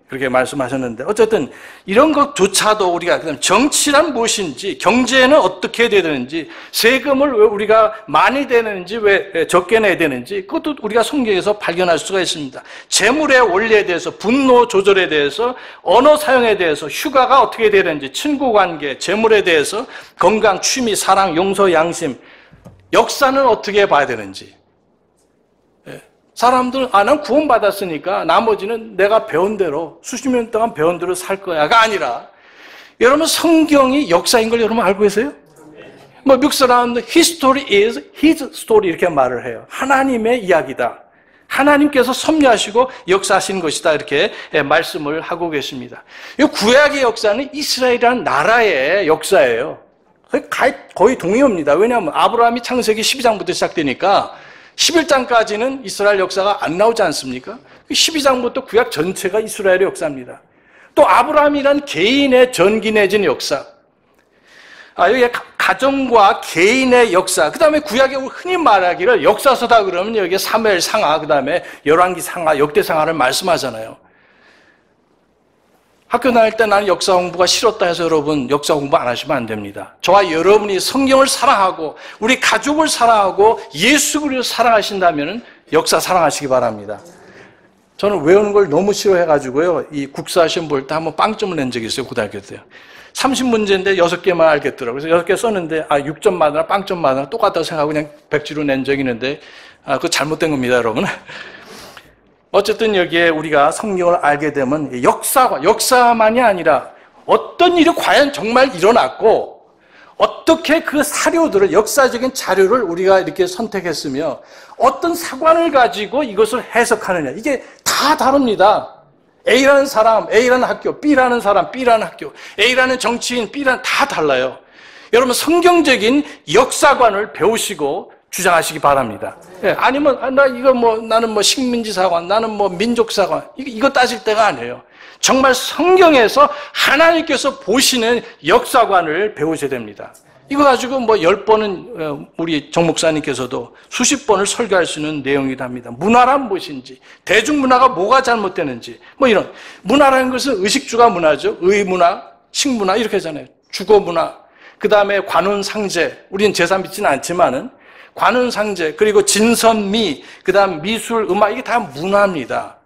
그렇게 말씀하셨는데 어쨌든 이런 것조차도 우리가 정치란 무엇인지, 경제는 어떻게 해야 되는지, 세금을 왜 우리가 많이 내는지 왜 적게 내야 되는지 그것도 우리가 성경에서 발견할 수가 있습니다. 재물의 원리에 대해서, 분노 조절에 대해서, 언어 사용에 대해서, 휴가가 어떻게 되는지, 친구관계, 재물에 대해서, 건강, 취미, 사랑, 용서, 양심, 역사는 어떻게 봐야 되는지. 사람들은 난 구원받았으니까 나머지는 내가 배운 대로 수십 년 동안 배운 대로 살 거야가 아니라 여러분 성경이 역사인 걸 여러분 알고 계세요? 미국 사람들 History is His story 이렇게 말을 해요. 하나님의 이야기다. 하나님께서 섭리하시고 역사하신 것이다 이렇게 말씀을 하고 계십니다. 이 구약의 역사는 이스라엘이라는 나라의 역사예요. 거의 동의합니다. 왜냐하면 아브라함이 창세기 12장부터 시작되니까 11장까지는 이스라엘 역사가 안 나오지 않습니까? 12장부터 구약 전체가 이스라엘의 역사입니다. 또 아브라함이란 개인의 전기 내진 역사. 여기 가정과 개인의 역사. 그 다음에 구약에 흔히 말하기를 역사서다 그러면 여기에 사무엘 상하, 그 다음에 열왕기 상하, 역대 상하를 말씀하잖아요. 학교 다닐 때 나는 역사 공부가 싫었다 해서 여러분 역사 공부 안 하시면 안 됩니다. 저와 여러분이 성경을 사랑하고 우리 가족을 사랑하고 예수 그리스도를 사랑하신다면 역사 사랑하시기 바랍니다. 저는 외우는 걸 너무 싫어해가지고요. 이 국사 시험 볼 때 한번 빵점을 낸 적이 있어요. 고등학교 때요. 30문제인데 6개만 알겠더라고요. 그래서 6개 썼는데 6점 맞으나 빵점 맞으나 똑같다고 생각하고 그냥 백지로 낸 적이 있는데 그거 잘못된 겁니다, 여러분. 어쨌든 여기에 우리가 성경을 알게 되면 역사만이 아니라 어떤 일이 과연 정말 일어났고 어떻게 그 사료들을, 역사적인 자료를 우리가 이렇게 선택했으며 어떤 사관을 가지고 이것을 해석하느냐, 이게 다 다릅니다. A라는 사람, A라는 학교, B라는 사람, B라는 학교, A라는 정치인, B라는, 다 달라요. 여러분, 성경적인 역사관을 배우시고 주장하시기 바랍니다. 예, 아니면 나는 식민지 사관, 나는 민족 사관, 이거 따질 때가 아니에요. 정말 성경에서 하나님께서 보시는 역사관을 배우셔야 됩니다. 이거 가지고 10번은 우리 정 목사님께서도 수십 번을 설교할 수 있는 내용이기도 합니다. 문화란 무엇인지, 대중문화가 뭐가 잘못되는지, 이런. 문화라는 것은 의식주가 문화죠. 의문화, 식문화 이렇게 하잖아요. 주거문화, 그 다음에 관훈상제, 우리는 제사 믿지는 않지만은 관훈상제, 그리고 진선미, 그 다음 미술, 음악, 이게 다 문화입니다.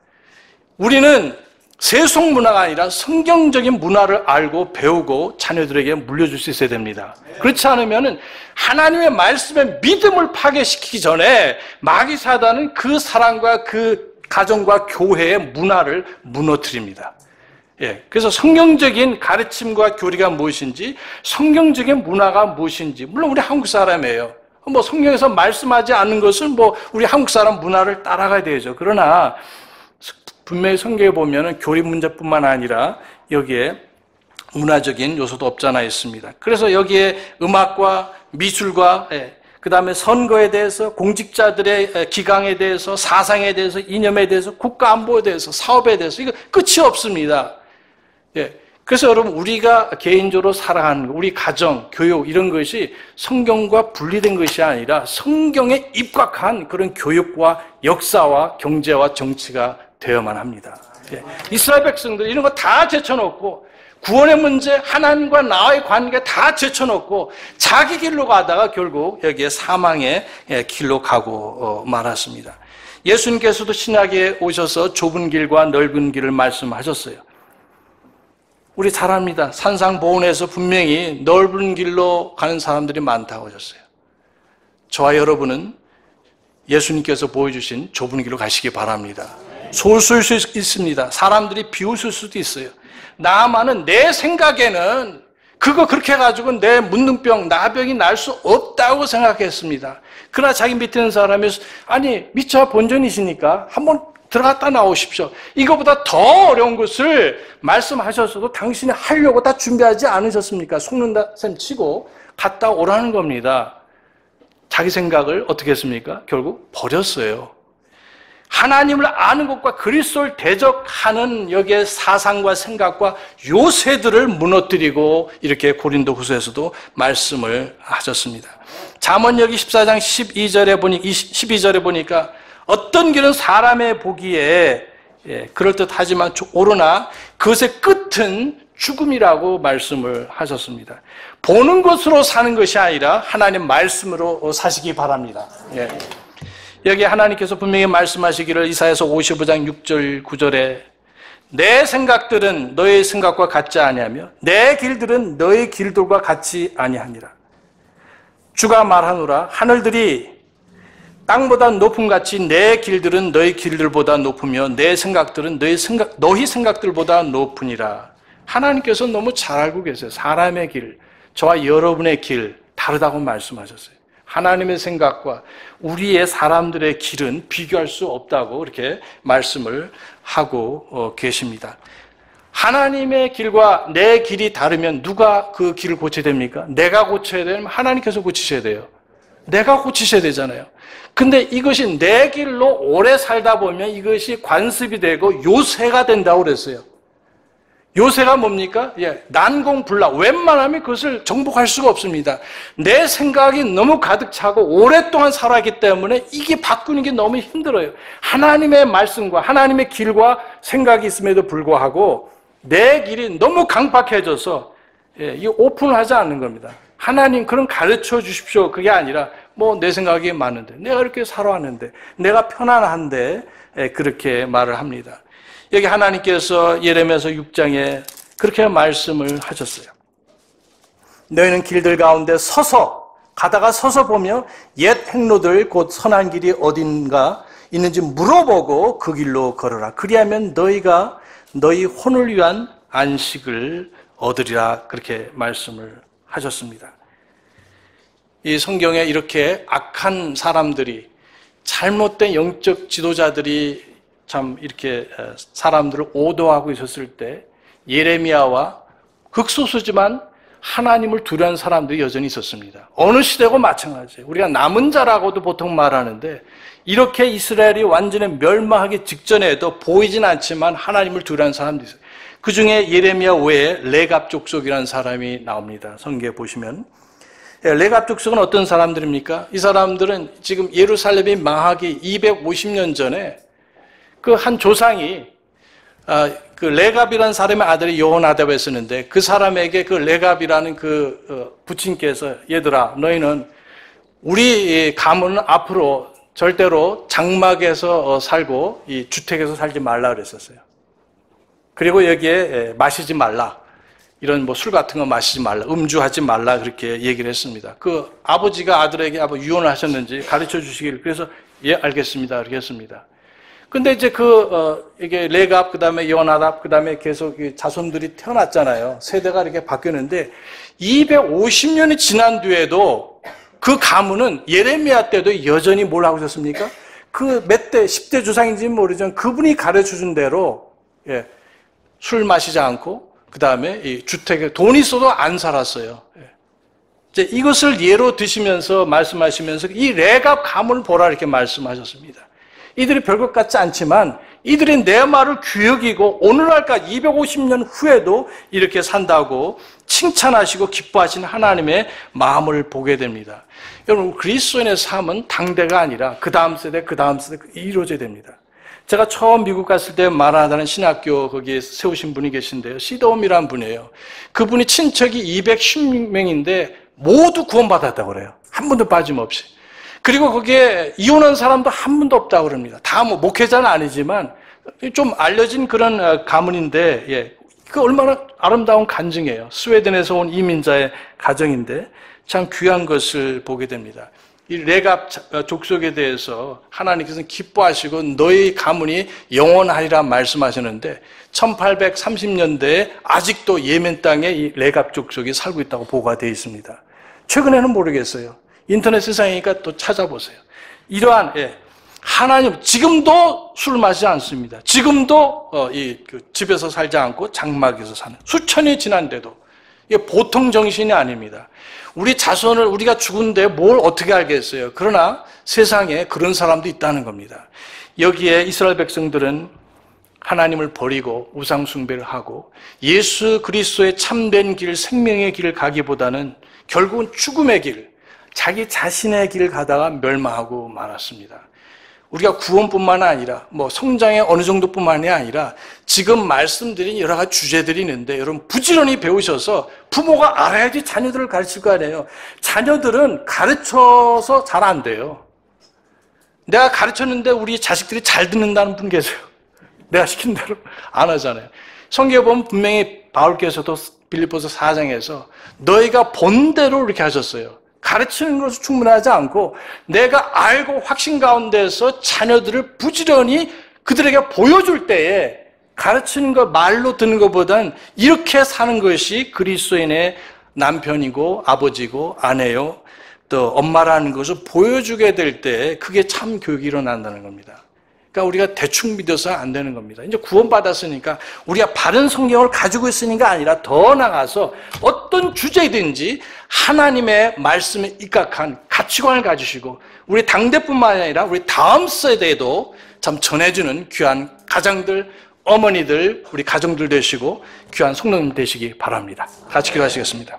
우리는 세속 문화가 아니라 성경적인 문화를 알고 배우고 자녀들에게 물려줄 수 있어야 됩니다. 그렇지 않으면 하나님의 말씀에 믿음을 파괴시키기 전에 마귀 사단은 그 사랑과 그 가정과 교회의 문화를 무너뜨립니다. 예, 그래서 성경적인 가르침과 교리가 무엇인지, 성경적인 문화가 무엇인지, 물론 우리 한국 사람이에요. 성경에서 말씀하지 않는 것을 우리 한국 사람 문화를 따라가야 되죠. 그러나 분명히 성경에 보면은 교리 문제뿐만 아니라 여기에 문화적인 요소도 없지 않아 있습니다. 그래서 여기에 음악과 미술과 그 다음에 선거에 대해서, 공직자들의 기강에 대해서, 사상에 대해서, 이념에 대해서, 국가 안보에 대해서, 사업에 대해서, 이거 끝이 없습니다. 예. 그래서 여러분, 우리가 개인적으로 살아가는 것, 우리 가정, 교육 이런 것이 성경과 분리된 것이 아니라 성경에 입각한 그런 교육과 역사와 경제와 정치가 되어야만 합니다. 예. 이스라엘 백성들 이런 거 다 제쳐놓고 구원의 문제, 하나님과 나의 관계 다 제쳐놓고 자기 길로 가다가 결국 여기에 사망의 길로 가고 말았습니다. 예수님께서도 신약에 오셔서 좁은 길과 넓은 길을 말씀하셨어요. 우리 잘 압니다. 산상보훈에서 분명히 넓은 길로 가는 사람들이 많다고 하셨어요. 저와 여러분은 예수님께서 보여주신 좁은 길로 가시기 바랍니다. 소수일 수 있습니다. 사람들이 비웃을 수도 있어요. 나만은 내 생각에는 그거 그렇게 해가지고 내 문둥병, 나병이 날 수 없다고 생각했습니다. 그러나 자기 밑에 있는 사람이 미처 본전이시니까 한번 들어갔다 나오십시오. 이거보다 더 어려운 것을 말씀하셨어도 당신이 하려고 다 준비하지 않으셨습니까? 속는다 셈 치고 갔다 오라는 겁니다. 자기 생각을 어떻게 했습니까? 결국 버렸어요. 하나님을 아는 것과 그리스도를 대적하는 여기에 사상과 생각과 요새들을 무너뜨리고 이렇게 고린도후서에서도 말씀을 하셨습니다. 잠언 여기 14장 12절에 보니까 어떤 길은 사람의 보기에 그럴듯하지만 오르나 그것의 끝은 죽음이라고 말씀을 하셨습니다. 보는 것으로 사는 것이 아니라 하나님 말씀으로 사시기 바랍니다. 예. 여기 하나님께서 분명히 말씀하시기를 이사야서 55장 6절 9절에 내 생각들은 너의 생각과 같지 아니하며 내 길들은 너의 길들과 같지 아니하니라. 주가 말하노라 하늘들이 땅보다 높음 같이 내 길들은 너희 길들보다 높으며 내 생각들은 너희 생각들보다 높으니라. 하나님께서 너무 잘 알고 계세요. 사람의 길, 저와 여러분의 길 다르다고 말씀하셨어요. 하나님의 생각과 우리의 사람들의 길은 비교할 수 없다고 이렇게 말씀을 하고 계십니다. 하나님의 길과 내 길이 다르면 누가 그 길을 고쳐야 됩니까? 내가 고쳐야 되면 하나님께서 고치셔야 돼요. 내가 고치셔야 되잖아요. 근데 이것이 내 길로 오래 살다 보면 이것이 관습이 되고 요새가 된다고 그랬어요. 요새가 뭡니까? 난공불락. 웬만하면 그것을 정복할 수가 없습니다. 내 생각이 너무 가득 차고 오랫동안 살아왔기 때문에 이게 바꾸는 게 너무 힘들어요. 하나님의 말씀과 하나님의 길과 생각이 있음에도 불구하고 내 길이 너무 강박해져서 이 오픈을 하지 않는 겁니다. 하나님 그럼 가르쳐 주십시오. 그게 아니라 내 생각이 많은데 내가 이렇게 살아왔는데 내가 편안한데 그렇게 말을 합니다. 여기 하나님께서 예레미야서 6장에 그렇게 말씀을 하셨어요. 너희는 길들 가운데 가다가 서서 보며 옛 행로들 곧 선한 길이 어딘가 있는지 물어보고 그 길로 걸어라. 그리하면 너희가 너희 혼을 위한 안식을 얻으리라. 그렇게 말씀을 하셨습니다. 이 성경에 이렇게 악한 사람들이, 잘못된 영적 지도자들이 참 이렇게 사람들을 오도하고 있었을 때 예레미야와 극소수지만 하나님을 두려워하는 사람들이 여전히 있었습니다. 어느 시대고 마찬가지예요. 우리가 남은 자라고도 보통 말하는데 이렇게 이스라엘이 완전히 멸망하기 직전에도 보이진 않지만 하나님을 두려워하는 사람들이 있어요. 그 중에 예레미야 외에 레갑 족속이라는 사람이 나옵니다. 성경에 보시면. 레갑 족속은 어떤 사람들입니까? 이 사람들은 지금 예루살렘이 망하기 250년 전에 그 한 조상이 그 레갑이라는 사람의 아들이 여호나답이었는데 그 사람에게 그 레갑이라는 그 부친께서 얘들아 너희는 우리 가문은 앞으로 절대로 장막에서 살고 이 주택에서 살지 말라 그랬었어요. 그리고 여기에 마시지 말라. 이런 뭐 술 같은 거 마시지 말라. 음주하지 말라. 그렇게 얘기를 했습니다. 그 아버지가 아들에게 유언을 하셨는지 가르쳐 주시길. 그래서 예, 알겠습니다. 그렇게 했습니다. 근데 이제 이게 레갑, 그 다음에 여호나답, 그 다음에 계속 자손들이 태어났잖아요. 세대가 이렇게 바뀌었는데 250년이 지난 뒤에도 그 가문은 예레미야 때도 여전히 뭘 하고 있었습니까? 그 몇 대, 10대 조상인지는 모르지만 그분이 가르쳐 준 대로, 예, 술 마시지 않고, 그 다음에 이 주택에 돈이 있어도 안 살았어요. 예. 이제 이것을 예로 드시면서 말씀하시면서 이 레갑 가문을 보라 이렇게 말씀하셨습니다. 이들이 별것 같지 않지만 이들이 내 말을 귀여기고 오늘날까지 250년 후에도 이렇게 산다고 칭찬하시고 기뻐하시는 하나님의 마음을 보게 됩니다. 여러분, 그리스도인의 삶은 당대가 아니라 그 다음 세대 이루어져야 됩니다. 제가 처음 미국 갔을 때 말하다는 신학교 거기에 세우신 분이 계신데요. 시드홈이라는 분이에요. 그분이 친척이 210명인데 모두 구원받았다고 그래요. 한 분도 빠짐없이. 그리고 거기에 이혼한 사람도 한 분도 없다고 그럽니다. 다 뭐 목회자는 아니지만 좀 알려진 그런 가문인데, 예, 그 얼마나 아름다운 간증이에요. 스웨덴에서 온 이민자의 가정인데 참 귀한 것을 보게 됩니다. 이 레갑 족속에 대해서 하나님께서는 기뻐하시고 너희 가문이 영원하리라 말씀하셨는데 1830년대에 아직도 예멘 땅에 이 레갑 족속이 살고 있다고 보고가 되어 있습니다. 최근에는 모르겠어요. 인터넷 세상이니까 또 찾아보세요. 이러한, 예, 하나님 지금도 술 마시지 않습니다. 지금도 집에서 살지 않고 장막에서 사는 수천이 지난데도 이게 보통 정신이 아닙니다. 우리 자손을 우리가 죽은데 뭘 어떻게 알겠어요. 그러나 세상에 그런 사람도 있다는 겁니다. 여기에 이스라엘 백성들은 하나님을 버리고 우상 숭배를 하고 예수 그리스도의 참된 길, 생명의 길을 가기보다는 결국은 죽음의 길, 자기 자신의 길을 가다가 멸망하고 말았습니다. 우리가 구원뿐만 아니라 뭐 성장의 어느 정도뿐만이 아니라 지금 말씀드린 여러 가지 주제들이 있는데 여러분 부지런히 배우셔서 부모가 알아야지 자녀들을 가르칠 거 아니에요. 자녀들은 가르쳐서 잘 안 돼요. 내가 가르쳤는데 우리 자식들이 잘 듣는다는 분 계세요. 내가 시킨 대로 안 하잖아요. 성경에 보면 분명히 바울께서도 빌립보서 4장에서 너희가 본 대로 이렇게 하셨어요. 가르치는 것은 충분하지 않고 내가 알고 확신 가운데서 자녀들을 부지런히 그들에게 보여줄 때에 가르치는 것, 말로 듣는 것보단 이렇게 사는 것이 그리스도인의 남편이고 아버지고 아내요 또 엄마라는 것을 보여주게 될 때 그게 참 교육이 일어난다는 겁니다. 그러니까 우리가 대충 믿어서 안 되는 겁니다. 이제 구원받았으니까 우리가 바른 성경을 가지고 있으니까 아니라 더 나아가서 어떤 주제든지 하나님의 말씀에 입각한 가치관을 가지시고 우리 당대뿐만 아니라 우리 다음 세대에도 참 전해주는 귀한 가장들, 어머니들, 우리 가정들 되시고 귀한 성도님 되시기 바랍니다. 같이 기도하시겠습니다.